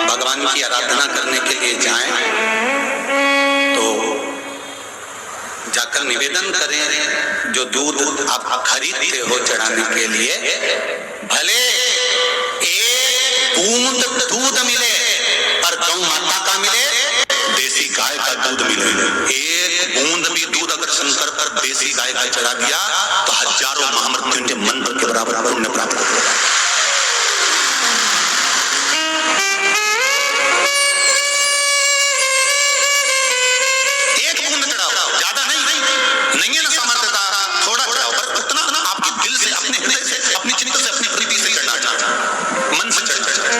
भगवान की आराधना करने के लिए जाएं तो जाकर निवेदन करें, जो दूध आप खरीदते हो चढ़ाने के लिए, भले एक बूंद दूध मिले पर गौ माता का मिले, देसी गाय का दूध मिले। एक बूंद भी दूध अगर शंकर पर देसी गाय का चढ़ा दिया तो हजारों महामृत्युंजय मंत्र के बराबर पुण्य प्राप्त होगा। एक बूंद चढ़ाओ, ज्यादा नहीं है ना सामर्थ्यता, थोड़ा चढ़ाओ, पर उतना आपके दिल से, अपने हृदय से, अपनी चिंता से, अपनी प्रीति से चढ़ना चाहिए, मन से चढ़ना चाहिए।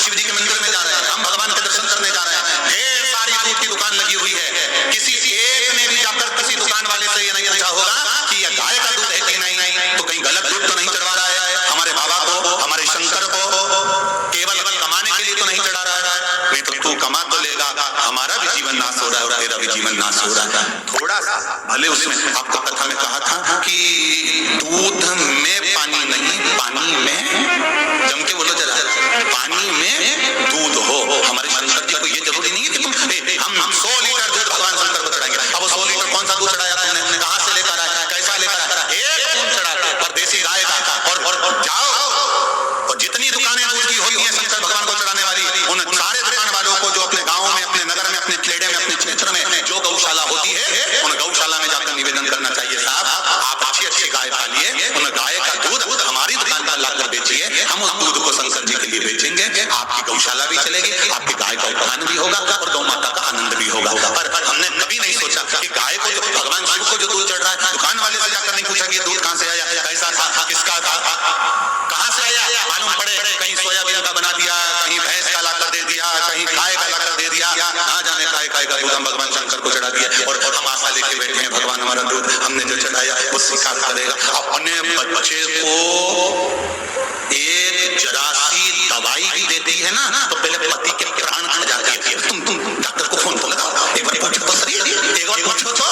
शिव जी के मंदिर में जा रहे हैं, हम भगवान के दर्शन करने जा रहे हैं, ढेर सारी दूध की दुकान लगी हुई है, किसी एक ने भी जाकर किसी दुकान वाले से ये नहीं पूछा होगा कि यह गाय का दूध है कि नहीं, तो कहीं गलत दूध तो नहीं चढ़वा रहा है हमारे बाबा को, हमारे शंकर को, केवल कमाने के लिए तो नहीं चढ़ा रहा है, नहीं तो तू कमा तो लेगा, हमारा भी जीवन नाश हो रहा है और तेरा भी जीवन नाश हो रहा है। थोड़ा सा भले उसमें आपको कथा में कहा था कि दूध में पानी नहीं, पानी में जम के बोलो जरा, पानी में दूध हो। हमारे शंकर जी को ये जरूरी नहीं है कि तुम हम 100 लीटर दूध भगवान शंकर को चढ़ाएंगे। अब 100 लीटर कौन सा दूध चढ़ाया तुमने, कहां से लेकर आया, कैसा लेकर आया, एक दूध चढ़ाते और देसी गाय का, और जाओ और जितनी दुकानें दूध की होती है शंकर भगवान को चढ़ाने वाली, उन सारे दुकान वालों को जो अपने गाँव में, अपने नगर में, अपने खेड़े में, अपने क्षेत्र में जो गौशाला होती है, उन गौशाला में जाकर निवेदन करना चाहिए, साहब आप अच्छी गाय पालिए, उन गाय का दूध हमारी दुकान पर लाकर बेचिए, हम उस दूध को शंकर जी के लिए बेचेंगे, आपकी गौशाला भी चलेगी, आपकी गाय का उत्थान भी होगा और गौ माता का आनंद भी होगा। पर हमने कभी नहीं सोचा कि गाय को जो भगवान शिव को जो दूध चढ़ रहा है, दुकान वाले से जाकर नहीं पूछा कि ये दूध कहां से आया, कैसा था, किसका था, कहां से आया, मालूम पड़े कहीं सोयाबीन का बना दिया, कहीं भैंस का लाकर दे दिया, कहीं गाय का लाकर दे दिया, ना जाने गाय का दूध हम भगवान शंकर को चढ़ा दिया और हम आशा लेके बैठे हैं भगवान हमारा दूध हमने जो चढ़ाया वो स्वीकार करेगा। अपने बच्चे को एक जरासी दवाई भी देती है ना, तो पहले पति के प्राण खा जाती है। तुम डॉक्टर को फोन तो लगाओ, एक बार पूछो तो सही, एक बार पूछो तो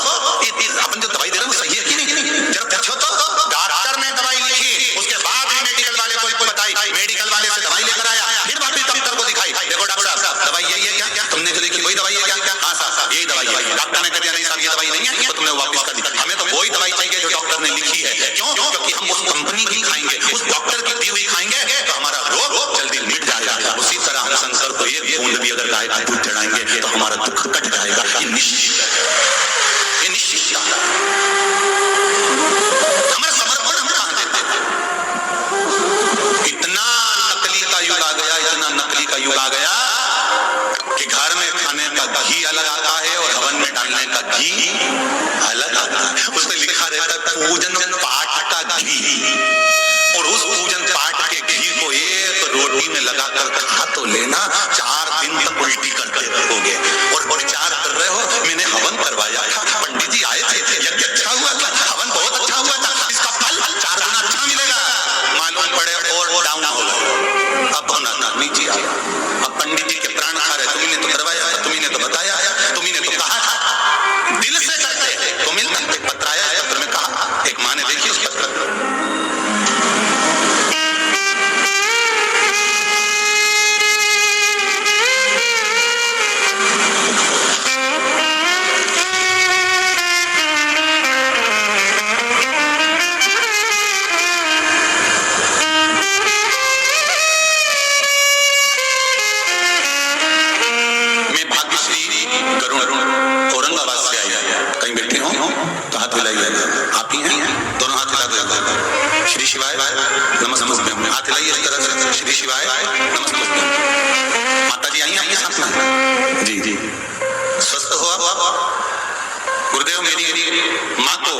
अपन जो दवाई दे रहे हैं वो सही है कि नहीं, जरा पूछो तो। डॉक्टर ने दवाई लिखी, उसके बाद भी मेडिकल वाले को बताई, मेडिकल वाले से दवाई लेकर आया, फिर वापस डॉक्टर को दिखाई, देखो डॉक्टर साहब दवाई यही है क्या, तुमने जो लिखी वही दवाई है क्या, हाँ साहब यही दवाई है। डॉक्टर ने कह दिया नहीं साहब ये दवाई नहीं है, तो तुमने वापस कर दी। हमें तो वही दवाई चाहिए जो डॉक्टर ने लिखी है, क्यों, क्योंकि हम उस कंपनी की खाएंगे, उस डॉक्टर की दी हुई खाएंगे तो हमारा रोग जल्दी मिट जाएगा। उसी तरह हम शंकर को एक बूंद भी अगर गाय का दूध चढ़ाएंगे तो हमारा दुख कट जाएगा, ये निश्चित है, ये निश्चित है। हमारा समर्पण हम कहां देते हैं, इतना नकली का युग आ गया, इतना नकली का युग आ गया कि घर में खाने का घी अलग आता है और हवन में डालने का घी अलग आता है। उसमें लिखा रहता है पूजन पाठ का घी, और उस पूजन पाठ के घी को एक रोटी में लगाकर खा तो लेना, 4 दिन तक उल्टी करते रहोगे और विचार कर रहे हो मैंने हवन करवाया था, पंडित जी आए थे, यज्ञ अच्छा हुआ था, हवन बहुत अच्छा हुआ था, इसका फल 4 गुना अच्छा मिलेगा, मालूम पड़े और डाउन हो गए। अब होना नीचे आया, अब पंडित जी के प्राण खा रहे, तुम्ही ने तो करवाया, तुम्ही ने तो बताया, तुम्ही ने तो कहा था, दिल से करते तो मिलता। एक पत्र आया, इस पत्र में कहा, एक माँ ने देखी उस पत्र, औरंगाबाद से आई, कहीं बैठे हो तो हाथ हिलाइए, आप ही हैं, दोनों हाथ हिला दो, श्री शिवाय नमस्ते, हाथ हिलाइए इस तरह से, श्री शिवाय नमस्ते। माता जी आई हैं आपके साथ में, जी जी, स्वस्थ हो आप? गुरुदेव मेरी माँ को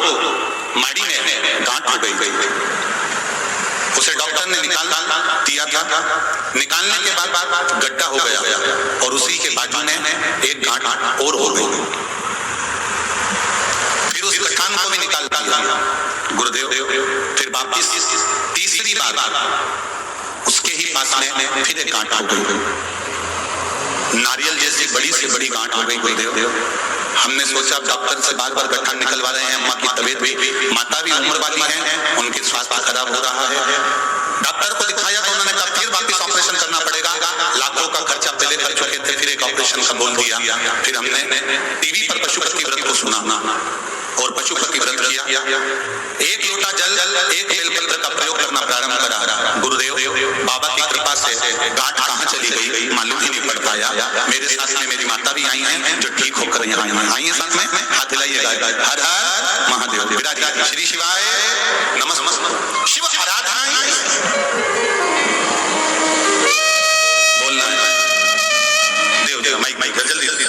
माड़ी में गांठ हो गई, उसे डॉक्टर ने निकाल दिया था, निकालने के बाद गड्ढा हो गया और उसी के बाजू में एक गांठ और हो गई, फिर उस गठान को भी निकाल दिया गुरुदेव, फिर वापिस तीसरी बार उसके ही पास में फिर एक गांठ हो गई, नारियल जैसी बड़ी से बड़ी गांठ हो गई गुरुदेव। हमने सोचा डॉक्टर से बार बार गट्ठा निकलवा रहे हैं, अम्मा की तबीयत भी, माता भी उम्र वाली है, उनके स्वास्थ्य खराब हो रहा है। डॉक्टर को दिखाया तो उन्होंने कहा फिर वापस ऑपरेशन करना पड़ेगा, लाखों का खर्चा पहले कर चुके थे, फिर एक ऑपरेशन का बोल दिया। फिर हमने टीवी पर पशुपति व्रत को सुना और पशुपति व्रत किया। एक लोटा जल एक बेलपत्र का प्रयोग करना प्रारंभ करा। गुरुदेव बाबा की कृपा से गांठ कहाँ चली गई मालूम ही नहीं पड़ पाया। मेरे साथ में मेरी माता भी आई हैं जो ठीक होकर यहाँ आई है। साथ में हाथ हिलाइएगा, हर हर महादेव। विराजिए श्री शिवाय नमः। शिव आराधना बोलना है। देव देव माइक माइक जल्दी जल्दी।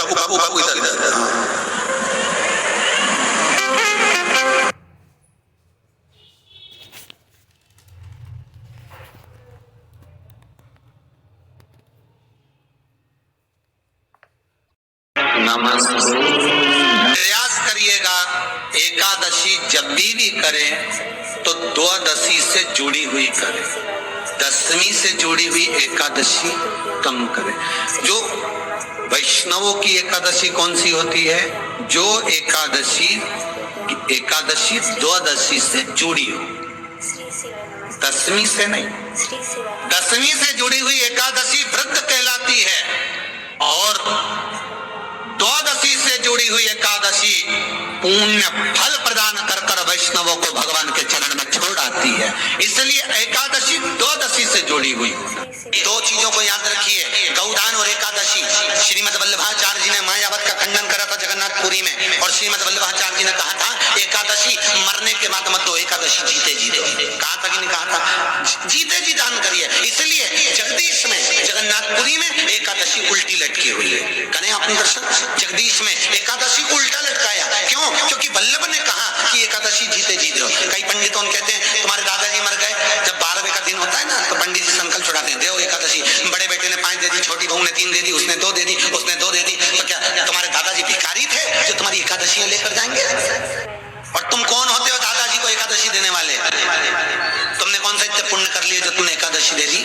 बाबू बाबू इधर इधर। प्रयास करिएगा एकादशी जब भी करें तो द्वादशी से जुड़ी हुई करें, दशमी से जुड़ी हुई एकादशी कम करें। जो वैष्णवों की एकादशी कौन सी होती है? जो एकादशी द्वादशी से जुड़ी हो, दशमी से नहीं। दशमी से जुड़ी हुई एकादशी व्रत कहलाती है और द्वादशी से जुड़ी हुई एकादशी पुण्य फल प्रदान कर कर वैष्णवों को भगवान के चरण में छोड़ आती है। इसलिए एकादशी द्वादशी से जुड़ी हुई। दो चीजों को याद रखिए, गौदान और एकादशी। श्रीमद वल्लभाचार्य जी ने मायावत का खंडन करा था जगन्नाथपुरी में, और श्रीमद वल्लभाचार्य जी ने कहा था एकादशी मरने के बाद मत दो, एकादशी जीते जीते। कहा था कि नहीं कहा था? जीते जी दान करिए। इसलिए जगदीश में जगन्नाथपुरी में एकादशी उल्टी लटकी हुई है। करें अपने दर्शन। जगदीश में एकादशी को उल्टा लटकाया। क्यों? क्योंकि वल्लभ ने कहा कि एकादशी जीते जीते हो। कई पंडितों कहते हैं तुम्हारे दादाजी मर गए, जब 12वें का दिन होता है ना तो पंडित जी संकल्प छुड़ाते हैं, देव एकादशी। बड़े बेटे ने 5 दे दी, छोटी बहू ने 3 दे दी, उसने 2 दे दी, उसने 2 दे दी। तो क्या तुम्हारे दादाजी भिखारी थे जो तुम्हारी एकादशियां लेकर जाएंगे? और तुम कौन होते हो दादाजी को एकादशी देने वाले? तुमने कौन सा इतने पुण्य कर लिए जो तुमने एकादशी दे दी?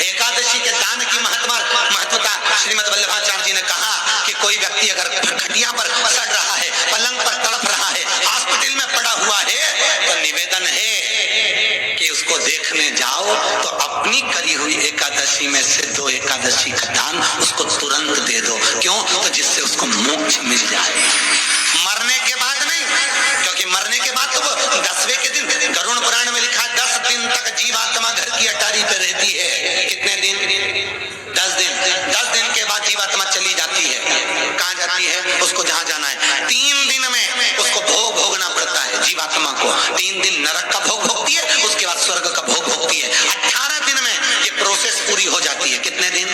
एकादशी के दान की महत्वता श्रीमद वल्लभाचार्य जी ने कहा कि कोई व्यक्ति अगर खटिया पर सड़ रहा है, पलंग पर तड़प रहा है, हॉस्पिटल में पड़ा हुआ है, तो निवेदन है कि उसको देखने जाओ तो अपनी करी हुई एकादशी में से 2 एकादशी का दान उसको तुरंत दे दो। क्यों? तो जिससे उसको मोक्ष मिल जाए, मरने के बाद नहीं। क्योंकि मरने के बाद तो वो 10वें के दिन, गरुड़ पुराण में लिखा 10 दिन तक जीवात्मा घर की अटारी पे रहती है। कितने दिन? 10 दिन। 10 दिन के बाद जीवात्मा चली जाती है। कहाँ जाती है? उसको जहाँ जाना है। 3 दिन में उसको भोग भोगना पड़ता है जीवात्मा को। 3 दिन नरक का भोग भोगती है, उसके बाद स्वर्ग का भोग भोगती है। 18 दिन में ये प्रोसेस पूरी हो जाती है। कितने दिन?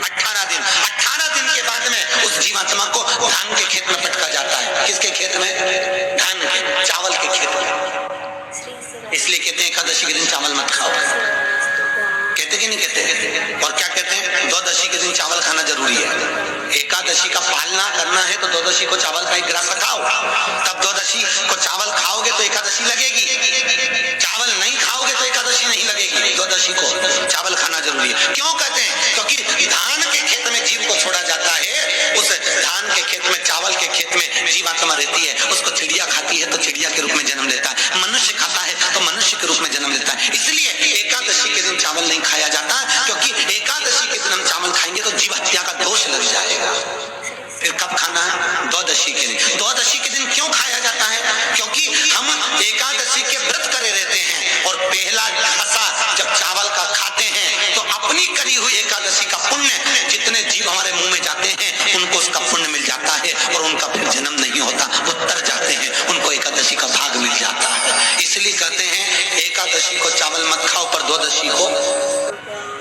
18 दिन। 18 दिन के बाद में उस जीवात्मा को धान के खेत में पटका जाता है। किसके खेत में? धान के, चावल के खेत में। इसलिए कहते हैं एकादशी के दिन चावल मत खाओ। कहते कि नहीं कहते? और क्या कहते हैं? द्वादशी के दिन चावल खाना जरूरी है। एकादशी का पालना करना है तो द्वादशी को चावल का 1 गिलास खाओ, तब द्वादशी को चावल खाओगे तो एकादशी लगेगी। चावल नहीं खाओगे तो एकादशी नहीं लगेगी। द्वादशी को चावल खाना जरूरी है। क्यों कहते हैं? क्योंकि धान के खेत में जीव को छोड़ा जाता है, उस धान के खेत में, चावल के खेत में जीवात्मा रहती है। उसको चिड़िया खाती है तो चिड़िया के रूप में जन्म लेता है, मनुष्य खाता है तो मनुष्य के रूप में जन्म लेता है। इसलिए एकादशी के दिन चावल नहीं खाया जाता, क्योंकि एकादशी के दिन हम चावल खाएंगे तो जीव हत्या का दोष लग जाएगा। फिर कब खाना है? द्वादशी के दिन। द्वादशी के दिन क्यों खाया जाता है? क्योंकि हम एकादशी के व्रत करे रहते हैं और पहला ढसा जब चावल का खाते हैं तो अपनी करी हुई एकादशी का पुण्य, जितने जीव हमारे मुंह में जाते हैं उनको उसका पुण्य मिल जाता है और उनका फिर जन्म नहीं होता, वो तर जाते हैं, उनको एकादशी का भाग मिल जाता है। इसलिए कहते हैं एकादशी को चावल मत खाओ, पर द्वादशी को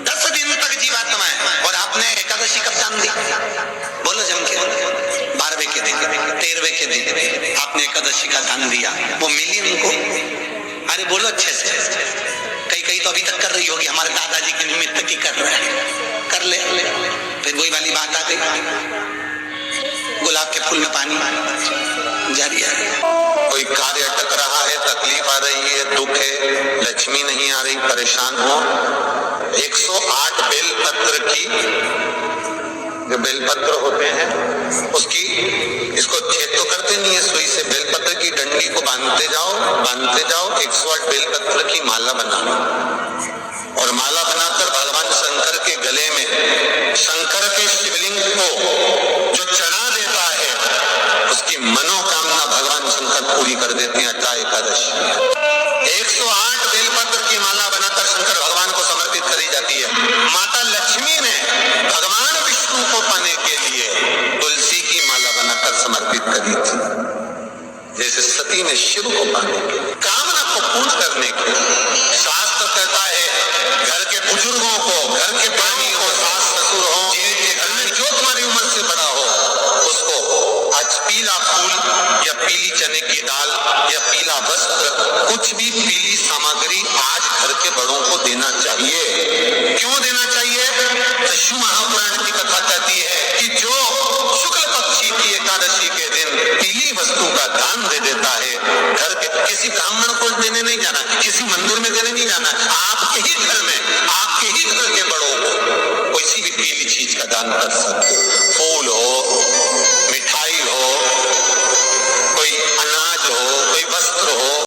10 दिन तक जीवात्मा है। और आपने एकादशी कब जान दी? बोलो जम के। 12वें के दिन, 13वें के दिन आपने एकादशी का दान दिया, वो मिली उनको? अरे बोलो अच्छे से। कई तो अभी तक कर रही होगी, हमारे दादाजी के निमित्त की कर रहे हैं, कर ले। फिर वही वाली बात आ गई, गुलाब के फूल में पानी जारी है। कोई कार्य अटक रहा है, तकलीफ आ रही है, दुख है, लक्ष्मी नहीं आ रही, परेशान हो, 108 बेलपत्र की, जो बेलपत्र होते हैं उसकी, इसको छेद तो करते नहीं है सुई से, बेलपत्र की डंडी को बांधते जाओ 108 बेलपत्र की माला बनाओ और माला बनाकर भगवान शंकर के गले में, शंकर के शिवलिंग को जो चढ़ा देता है उसकी मनोकामना भगवान शंकर पूरी कर देते हैं। अट्टा एकादशी 108 बेलपत्र की माला बनाकर शंकर भगवान को समर्पित करी जाती है। माता लक्ष्मी ने भगवान विष्णु को पाने के लिए तुलसी की माला बनाकर समर्पित करी थी, जैसे सती ने शिव को पाने के लिए, कामना को पूर्ण करने के लिए। शास्त्र कहता है घर के बुजुर्गों को, घर के प्राणी हो, सास ससुर हो, जिनके घर में जो तुम्हारी उम्र से बड़ा हो, उसको आज पीला फूल या पीली चने की दाल या पीला वस्त्र, कुछ भी पीली सामग्री आज घर के बड़ों को देना चाहिए। क्यों देना चाहिए? तो शिव महापुराण की कथा कहती है कि जो शुक्ल पक्षी की एकादशी के दिन पीली वस्तु का दान दे देता है, घर के किसी ब्राह्मण को देने नहीं जाना, किसी मंदिर में देने नहीं जाना, आपके ही घर में, आपके ही घर के बड़ों को किसी भी पीली चीज का दान कर सकते हो। फूल हो, मिठाई हो,